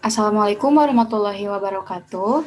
Assalamualaikum warahmatullahi wabarakatuh.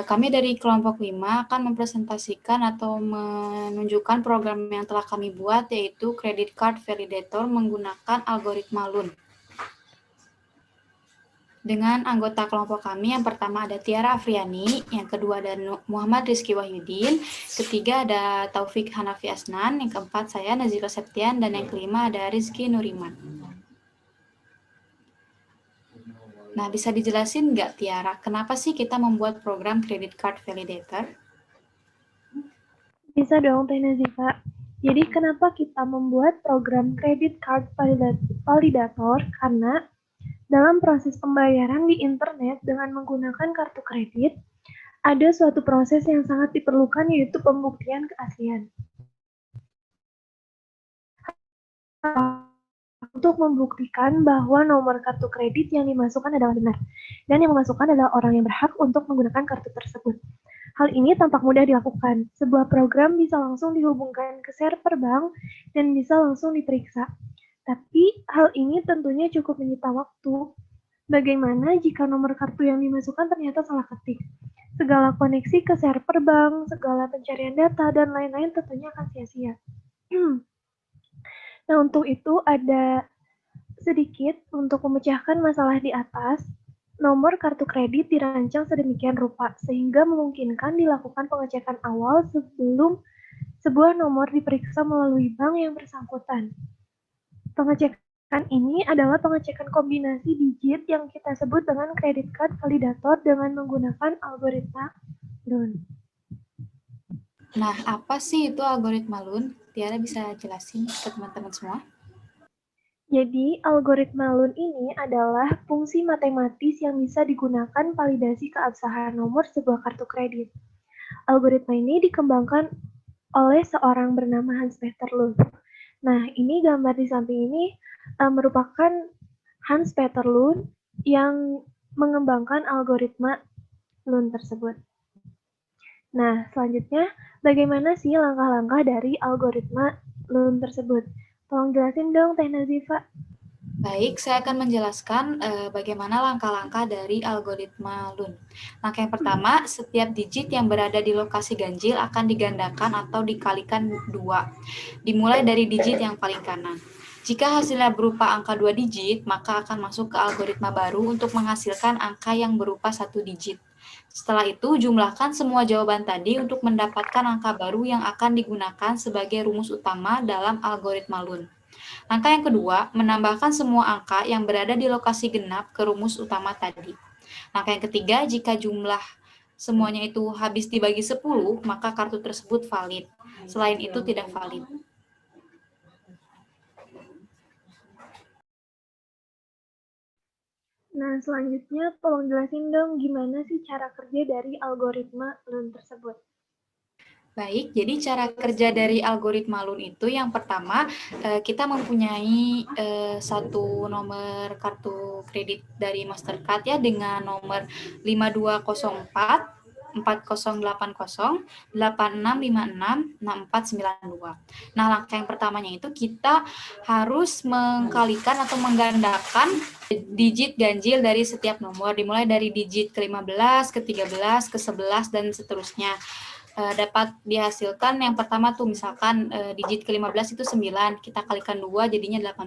Kami dari kelompok 5 akan mempresentasikan atau menunjukkan program yang telah kami buat, yaitu Credit Card Validator menggunakan algoritma LUN. Dengan anggota kelompok kami, yang pertama ada Tiara Afriani, yang kedua ada Muhammad Rizky Wahyudin, ketiga ada Taufik Hanafi Asnan, yang keempat saya Nazira Septian, dan yang kelima ada Rizky Nuriman. Nah, bisa dijelasin nggak, Tiara, kenapa sih kita membuat program Credit Card Validator? Bisa dong, Teh Nazifa. Jadi kenapa kita membuat program Credit Card Validator? Karena dalam proses pembayaran di internet dengan menggunakan kartu kredit, ada suatu proses yang sangat diperlukan, yaitu pembuktian keaslian. Untuk membuktikan bahwa nomor kartu kredit yang dimasukkan adalah benar, dan yang memasukkan adalah orang yang berhak untuk menggunakan kartu tersebut. Hal ini tampak mudah dilakukan. Sebuah program bisa langsung dihubungkan ke server bank dan bisa langsung diperiksa. Tapi hal ini tentunya cukup menyita waktu. Bagaimana jika nomor kartu yang dimasukkan ternyata salah ketik? Segala koneksi ke server bank, segala pencarian data, dan lain-lain tentunya akan sia-sia. Nah, untuk itu ada sedikit untuk memecahkan masalah di atas. Nomor kartu kredit dirancang sedemikian rupa sehingga memungkinkan dilakukan pengecekan awal sebelum sebuah nomor diperiksa melalui bank yang bersangkutan. Pengecekan ini adalah pengecekan kombinasi digit yang kita sebut dengan credit card validator dengan menggunakan algoritma LUN. Nah, apa sih itu algoritma LUN? Tiara bisa jelasin ke teman-teman semua? Jadi, algoritma LUN ini adalah fungsi matematis yang bisa digunakan validasi keabsahan nomor sebuah kartu kredit. Algoritma ini dikembangkan oleh seorang bernama Hans Peter LUN. Nah, ini gambar di samping ini merupakan Hans Peter LUN yang mengembangkan algoritma LUN tersebut. Nah, selanjutnya, bagaimana sih langkah-langkah dari algoritma LUN tersebut? Tolong jelasin dong, Teh Nazifa. Baik, saya akan menjelaskan bagaimana langkah-langkah dari algoritma LUN. Langkah yang pertama, setiap digit yang berada di lokasi ganjil akan digandakan atau dikalikan 2, dimulai dari digit yang paling kanan. Jika hasilnya berupa angka 2 digit, maka akan masuk ke algoritma baru untuk menghasilkan angka yang berupa 1 digit. Setelah itu, jumlahkan semua jawaban tadi untuk mendapatkan angka baru yang akan digunakan sebagai rumus utama dalam algoritma LUN. Langkah yang kedua, menambahkan semua angka yang berada di lokasi genap ke rumus utama tadi. Langkah yang ketiga, jika jumlah semuanya itu habis dibagi 10, maka kartu tersebut valid. Selain itu tidak valid. Nah, selanjutnya tolong jelasin dong gimana sih cara kerja dari algoritma LUN tersebut. Baik, jadi cara kerja dari algoritma LUN itu yang pertama, kita mempunyai satu nomor kartu kredit dari Mastercard ya dengan nomor 5204 4080 8656 6492. Nah, langkah yang pertamanya itu kita harus mengkalikan atau menggandakan digit ganjil dari setiap nomor, dimulai dari digit ke-15, ke-13, ke-11 dan seterusnya. Dapat dihasilkan yang pertama tuh misalkan digit ke-15 itu 9, kita kalikan 2 jadinya 18.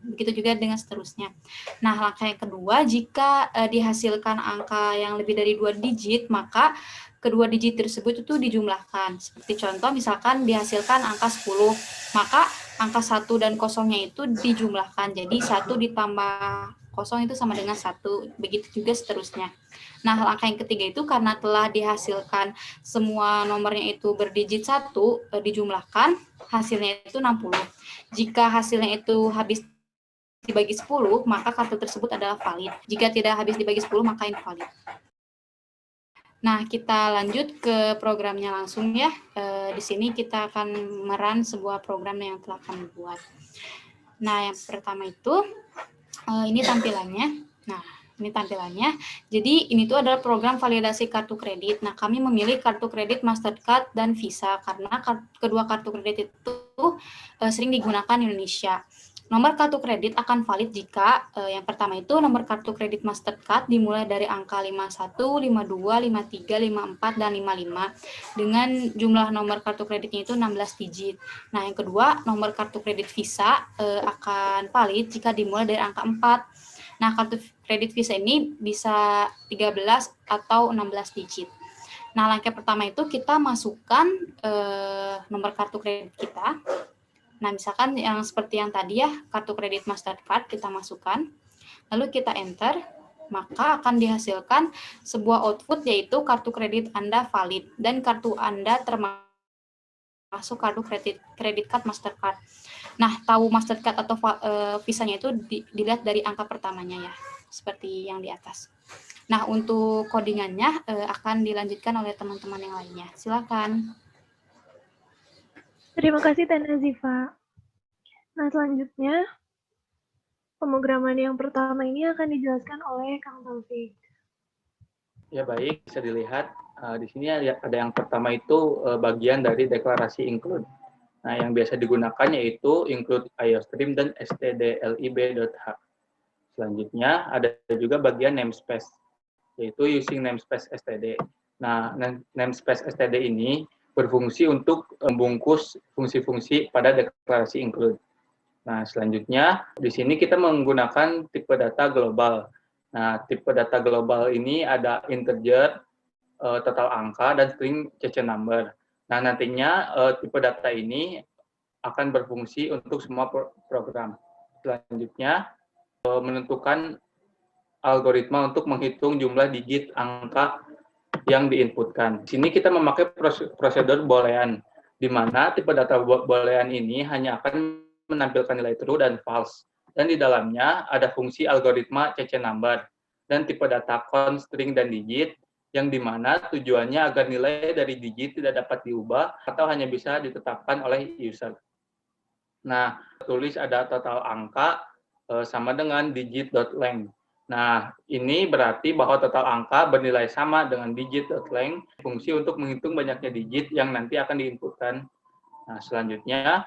Begitu juga dengan seterusnya. Nah, langkah yang kedua, jika dihasilkan angka yang lebih dari 2 digit, maka kedua digit tersebut itu dijumlahkan. Seperti contoh misalkan dihasilkan angka 10, maka angka 1 dan kosongnya itu dijumlahkan. Jadi 1 ditambah kosong itu sama dengan 1, begitu juga seterusnya. Nah, langkah yang ketiga itu karena telah dihasilkan semua nomornya itu berdigit 1, dijumlahkan, hasilnya itu 60. Jika hasilnya itu habis dibagi 10, maka kartu tersebut adalah valid. Jika tidak habis dibagi 10, maka invalid. Nah, kita lanjut ke programnya langsung ya. Di sini kita akan merun sebuah program yang telah kami buat. Nah, yang pertama itu, ini tampilannya. Nah, ini tampilannya. Jadi, ini tuh adalah program validasi kartu kredit. Nah, kami memilih kartu kredit Mastercard dan Visa karena kedua kartu kredit itu sering digunakan di Indonesia. Nomor kartu kredit akan valid jika yang pertama itu nomor kartu kredit Mastercard dimulai dari angka 51, 52, 53, 54, dan 55 dengan jumlah nomor kartu kreditnya itu 16 digit. Nah, yang kedua, nomor kartu kredit Visa akan valid jika dimulai dari angka 4. Nah, kartu kredit Visa ini bisa 13 atau 16 digit. Nah, langkah pertama itu kita masukkan nomor kartu kredit kita. Nah, misalkan yang seperti yang tadi ya, kartu kredit Mastercard kita masukkan, lalu kita enter, maka akan dihasilkan sebuah output yaitu kartu kredit Anda valid dan kartu Anda termasuk kartu kredit card Mastercard. Nah, tahu Mastercard atau Visa-nya itu dilihat dari angka pertamanya ya, seperti yang di atas. Nah, untuk codingannya akan dilanjutkan oleh teman-teman yang lainnya. Silakan. Terima kasih Teh Nazifa. Nah, selanjutnya pemrograman yang pertama ini akan dijelaskan oleh Kang Taufik. Ya baik, bisa dilihat di sini ada yang pertama itu bagian dari deklarasi include. Nah, yang biasa digunakan yaitu include iostream dan stdlib.h. Selanjutnya ada juga bagian namespace, yaitu using namespace std. Nah, namespace std ini berfungsi untuk membungkus fungsi-fungsi pada deklarasi include. Nah, selanjutnya di sini kita menggunakan tipe data global. Nah, tipe data global ini ada integer, total angka, dan string CC number. Nah, nantinya tipe data ini akan berfungsi untuk semua program. Selanjutnya, menentukan algoritma untuk menghitung jumlah digit angka yang diinputkan. Di sini kita memakai prosedur boolean, di mana tipe data boolean ini hanya akan menampilkan nilai true dan false. Dan di dalamnya ada fungsi algoritma CC number dan tipe data count, string, dan digit, yang dimana tujuannya agar nilai dari digit tidak dapat diubah atau hanya bisa ditetapkan oleh user. Nah, tulis ada total angka sama dengan digit.length. Nah, ini berarti bahwa total angka bernilai sama dengan digit.length, fungsi untuk menghitung banyaknya digit yang nanti akan diinputkan. Nah, selanjutnya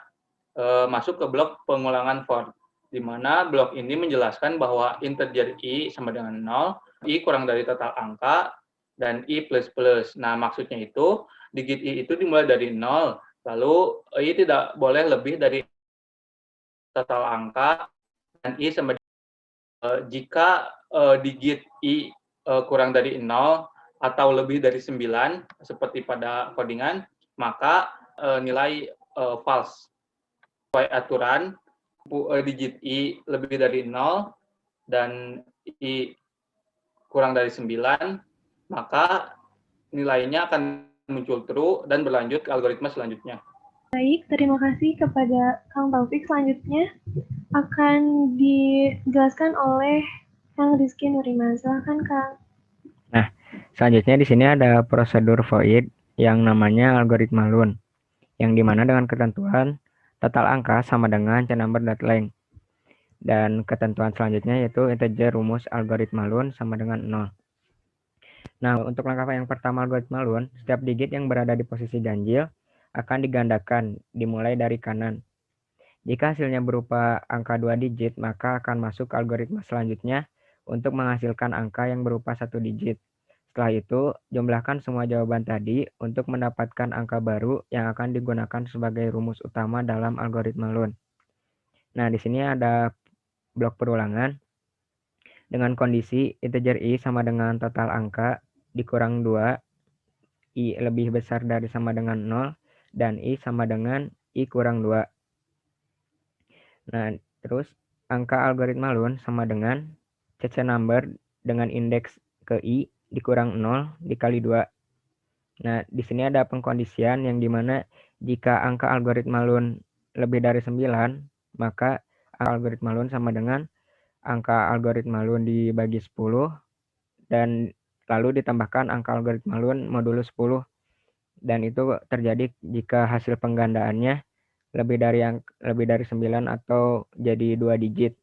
masuk ke blok pengulangan for, di mana blok ini menjelaskan bahwa integer i sama dengan 0, i kurang dari total angka, dan i plus plus. Nah, maksudnya itu digit i itu dimulai dari 0, lalu i tidak boleh lebih dari total angka, dan i sama jika digit i kurang dari 0 atau lebih dari 9 seperti pada codingan, maka nilai false. Sesuai aturan, digit i lebih dari 0 dan i kurang dari 9, maka nilainya akan muncul true dan berlanjut ke algoritma selanjutnya. Baik, terima kasih kepada Kang Taufik. Selanjutnya akan dijelaskan oleh Kang Rizky Nuriman. Silakan Kang. Nah, selanjutnya di sini ada prosedur void yang namanya algoritma LUN, yang dimana dengan ketentuan total angka sama dengan cnumber.length. Dan ketentuan selanjutnya yaitu integer rumus algoritma LUN sama dengan 0. Nah, untuk langkah yang pertama algoritma LUN, setiap digit yang berada di posisi ganjil akan digandakan, dimulai dari kanan. Jika hasilnya berupa angka 2 digit, maka akan masuk ke algoritma selanjutnya untuk menghasilkan angka yang berupa 1 digit. Setelah itu, jumlahkan semua jawaban tadi untuk mendapatkan angka baru yang akan digunakan sebagai rumus utama dalam algoritma LUN. Nah, di sini ada blok perulangan dengan kondisi integer i sama dengan total angka dikurang 2, i lebih besar dari sama dengan 0, dan i sama dengan i kurang 2. Nah, terus angka algoritma LUN sama dengan CC number dengan indeks ke i dikurang 0 dikali 2. Nah, di sini ada pengkondisian yang dimana jika angka algoritma LUN lebih dari 9, maka angka algoritma LUN sama dengan angka algoritma LUN dibagi 10, dan lalu ditambahkan angka algoritma LUN modulus 10. Dan itu terjadi jika hasil penggandaannya lebih dari 9 atau jadi 2 digit.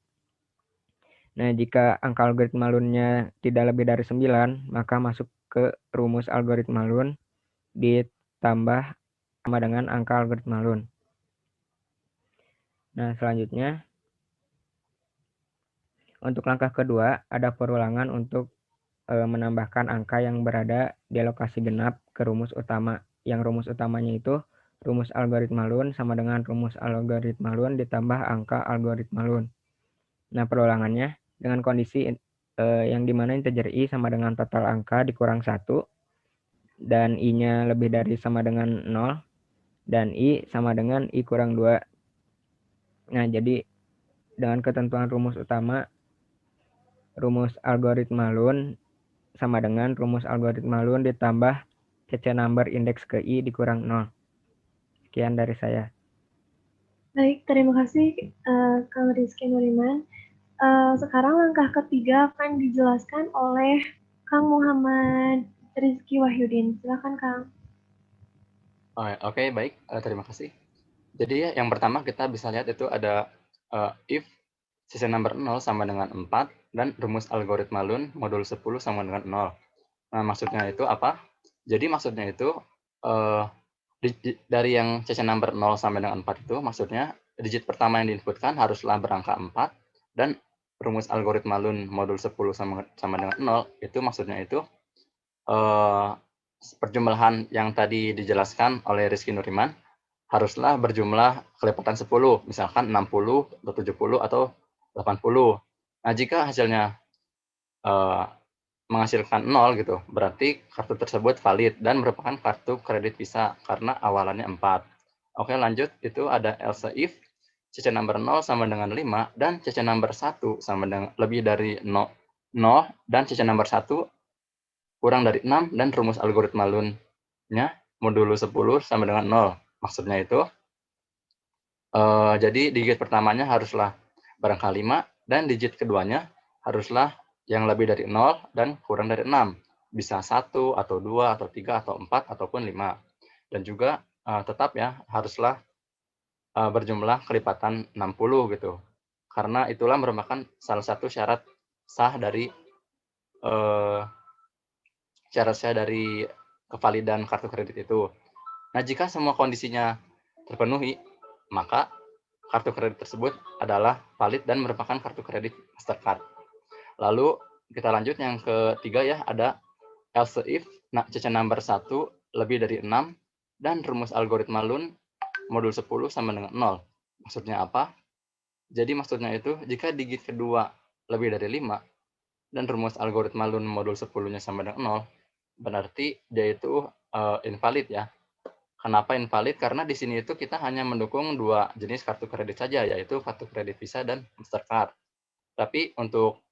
Nah, jika angka algoritma LUN-nya tidak lebih dari 9, maka masuk ke rumus algoritma LUN ditambah sama dengan angka algoritma LUN. Nah, selanjutnya Untuk langkah kedua, ada perulangan untuk menambahkan angka yang berada di lokasi genap ke rumus utama. Yang rumus utamanya itu rumus algoritma Lun sama dengan rumus algoritma Lun ditambah angka algoritma Lun. Nah, perulangannya dengan kondisi yang dimana integer i sama dengan total angka dikurang 1 dan i-nya lebih dari sama dengan 0 dan i sama dengan i kurang 2. Nah, jadi dengan ketentuan rumus utama, rumus algoritma Lun sama dengan rumus algoritma Lun ditambah cc number indeks ke i dikurang 0. Sekian dari saya. Baik, terima kasih Kang Rizky Nuriman. Sekarang langkah ketiga akan dijelaskan oleh Kang Muhammad Rizky Wahyudin. Silakan Kang. Oke, baik. Terima kasih. Jadi yang pertama kita bisa lihat itu ada if cc number 0 sama dengan 4 dan rumus algoritma Lun modul 10 sama dengan 0. Nah, maksudnya itu apa? Jadi maksudnya itu dari yang cc number 0 sampai dengan 4 itu maksudnya digit pertama yang diinputkan haruslah berangka 4 dan rumus algoritma Lun modul 10 sama dengan 0 itu maksudnya itu perjumlahan yang tadi dijelaskan oleh Rizky Nuriman haruslah berjumlah kelipatan 10, misalkan 60 atau 70 atau 80. Nah, jika hasilnya menghasilkan 0 gitu, berarti kartu tersebut valid dan merupakan kartu kredit Visa karena awalannya 4. Oke, lanjut. Itu ada else if cc number 0 sama dengan 5 dan cc number 1 sama dengan lebih dari 0 dan cc number 1 kurang dari 6 dan rumus algoritma Lun-nya modulo 10 sama dengan 0. Maksudnya itu, jadi digit pertamanya haruslah berangka 5 dan digit keduanya haruslah yang lebih dari 0 dan kurang dari 6. Bisa 1 atau 2 atau 3 atau 4 ataupun 5. Dan juga tetap ya haruslah berjumlah kelipatan 60 gitu. Karena itulah merupakan salah satu syarat sah dari kevalidan kartu kredit itu. Nah, jika semua kondisinya terpenuhi, maka kartu kredit tersebut adalah valid dan merupakan kartu kredit Mastercard. Lalu kita lanjut yang ketiga ya, ada else if cc number 1 lebih dari 6 dan rumus algoritma Lun modul 10 sama dengan 0. Maksudnya apa? Jadi maksudnya itu jika digit kedua lebih dari 5 dan rumus algoritma Lun modul 10-nya sama dengan 0, berarti dia itu invalid ya. Kenapa invalid? Karena di sini itu kita hanya mendukung dua jenis kartu kredit saja, yaitu kartu kredit Visa dan Mastercard. Tapi untuk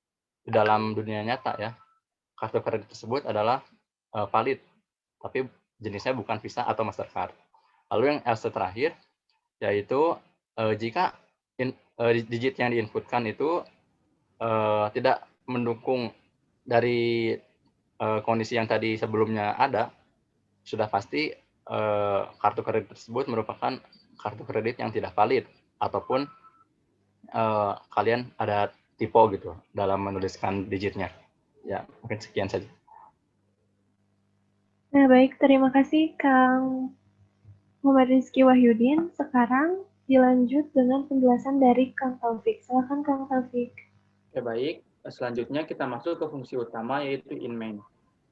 di dalam dunia nyata ya, kartu kredit tersebut adalah valid, tapi jenisnya bukan Visa atau Mastercard. Lalu yang else terakhir, yaitu jika digit yang diinputkan itu tidak mendukung dari kondisi yang tadi sebelumnya ada, sudah pasti kartu kredit tersebut merupakan kartu kredit yang tidak valid ataupun kalian ada typo gitu dalam menuliskan digitnya. Ya, mungkin sekian saja. Nah, baik. Terima kasih Kang Muhammad Rizky Wahyudin. Sekarang dilanjut dengan penjelasan dari Kang Taufik. Silakan Kang Taufik. Oke, baik. Selanjutnya kita masuk ke fungsi utama yaitu in main.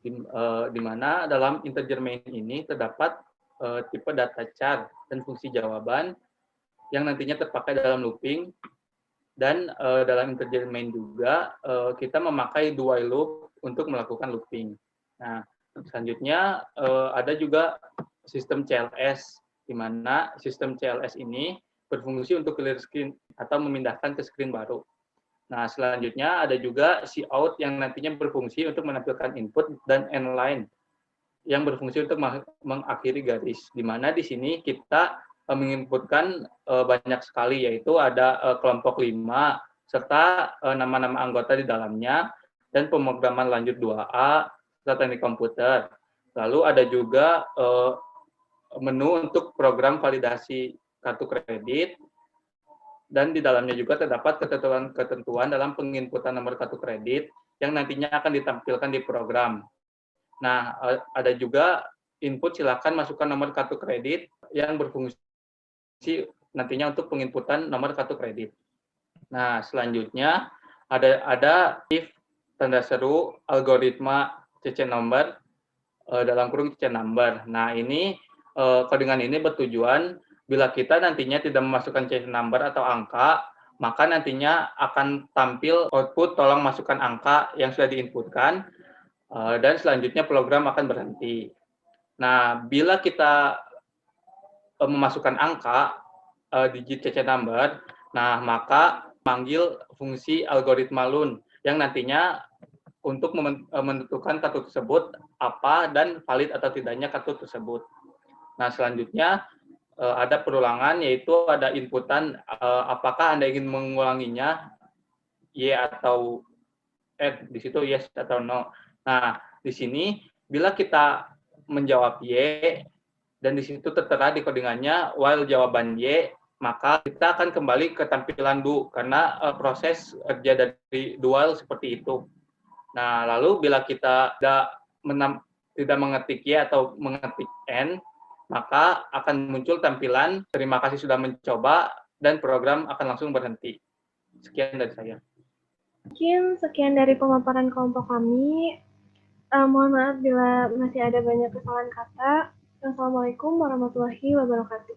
Di mana dalam integer main ini terdapat tipe data char dan fungsi jawaban yang nantinya terpakai dalam looping, dan dalam integer main juga kita memakai do while loop untuk melakukan looping. Nah, selanjutnya ada juga sistem CLS, di mana sistem CLS ini berfungsi untuk clear screen atau memindahkan ke screen baru. Nah, selanjutnya ada juga cout yang nantinya berfungsi untuk menampilkan input dan end line yang berfungsi untuk mengakhiri garis, di mana di sini kita menginputkan banyak sekali, yaitu ada kelompok 5 serta nama-nama anggota di dalamnya dan pemrograman lanjut 2A serta teknik komputer. Lalu ada juga menu untuk program validasi kartu kredit, dan di dalamnya juga terdapat ketentuan dalam penginputan nomor kartu kredit yang nantinya akan ditampilkan di program. Nah, ada juga input silakan masukkan nomor kartu kredit yang berfungsi nantinya untuk penginputan nomor kartu kredit. Nah, selanjutnya Ada if tanda seru algoritma CC number dalam kurung CC number. Nah, ini codingan ini bertujuan bila kita nantinya tidak memasukkan CC number atau angka, maka nantinya akan tampil output tolong masukkan angka yang sudah diinputkan dan selanjutnya program akan berhenti. Nah, bila kita memasukkan angka digit CC number, nah maka manggil fungsi algoritma LUN yang nantinya untuk menentukan kartu tersebut apa dan valid atau tidaknya kartu tersebut. Nah, selanjutnya ada perulangan, yaitu ada inputan apakah Anda ingin mengulanginya Y atau di situ yes atau no. Nah, di sini bila kita menjawab Y dan di situ tertera di codingannya while jawaban Y, maka kita akan kembali ke tampilan do karena proses kerja dari dual seperti itu. Nah, lalu bila kita tidak mengetik Y atau mengetik N, maka akan muncul tampilan terima kasih sudah mencoba dan program akan langsung berhenti. Sekian dari saya. Mungkin sekian dari pemaparan kelompok kami. Mohon maaf bila masih ada banyak kesalahan kata. Assalamualaikum warahmatullahi wabarakatuh.